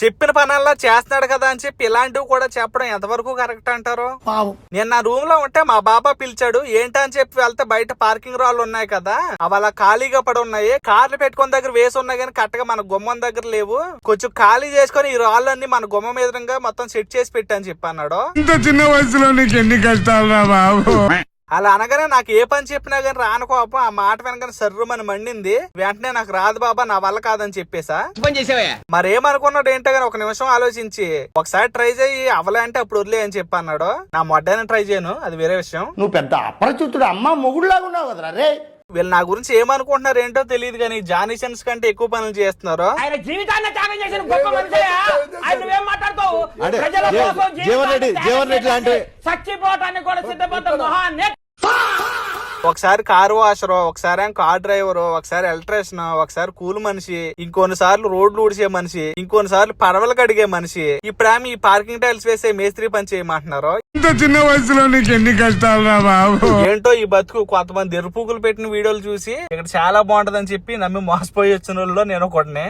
చెప్పిన పనల్లా చేస్తున్నాడు కదా అని చెప్పి ఇలాంటివి కూడా చెప్పడం ఎంతవరకు కరెక్ట్ అంటారు? నేను నా రూమ్ లో ఉంటే మా బాబా పిలిచాడు, ఏంటని చెప్పి వెళ్తే బయట పార్కింగ్ రాళ్ళు ఉన్నాయి కదా, అవి అలా ఖాళీగా పడి ఉన్నాయి, కార్లు పెట్టుకుని దగ్గర వేసి ఉన్నాయి కానీ కరెక్ట్గా మన గుమ్మం దగ్గర లేవు, కొంచెం ఖాళీ చేసుకుని ఈ రాళ్ళన్నీ మన గుమ్మం ఎదురుగా మొత్తం సెట్ చేసి పెట్టని చెప్పి అన్నాడు. ఇంత చిన్న వయసులో నీకు ఎన్ని కష్టాలు రా బాబు. అలా అనగానే నాకు ఏ పని చెప్పినా గానీ రాను కోపం ఆ మాట వెనకనే సర్రుమని మండింది. వెంటనే నాకు రాదు బాబా, నా వల్ల కాదని చెప్పేసా. మరేమనుకున్నాడు ఏంటో గానీ ఒక నిమిషం ఆలోచించి ఒకసారి ట్రై చేయి, అవలే అప్పుడు వదిలే అని చెప్పి అన్నాడు. నా మొడ్డైనా ట్రై చేయను, అది వేరే విషయం. నువ్వు పెద్ద అప్రచుతుడు అమ్మ మొగుడులాగా ఉన్నావు కదరా రే. వీళ్ళు నా గురించి ఏమనుకుంటున్నారు ఏంటో తెలియదు కానీ జానీ సెన్స్ కంటే ఎక్కువ పనులు చేస్తున్నారు. ఆయన జీవితాన్ని త్యాగం చేసిన గొప్ప మనిషియా. ఆయన నువ్వేం మాట్లాడతావు? ప్రజల కోసం జీవితాన్ని చచ్చిపోవటానికి కూడా సిద్ధపడ్డ మహాన్. ఒకసారి కారు వాషరు, ఒకసారి కార్ డ్రైవరు, ఒకసారి ఎలక్ట్రీషియన్, ఒకసారి కూలి మనిషి, ఇంకొన్ని సార్లు రోడ్లు ఊడిసే మనిషి, ఇంకొన్ని సార్లు పడవలు కడిగే మనిషి, ఇప్పుడేమి ఈ పార్కింగ్ టైల్స్ వేసే మేస్త్రి పని చేయమంటున్నారు. ఇంత చిన్న వయసులో నీకు ఎన్ని కష్టాలు రా బాబు. ఏంటో ఈ బతుకు. కొంతమంది ఎరుపుకులు పెట్టిన వీడియోలు చూసి ఇక్కడ చాలా బాగుంటదని చెప్పి నమ్మి మోసపోయి వచ్చిన వాళ్ళు నేను ఒకటినే.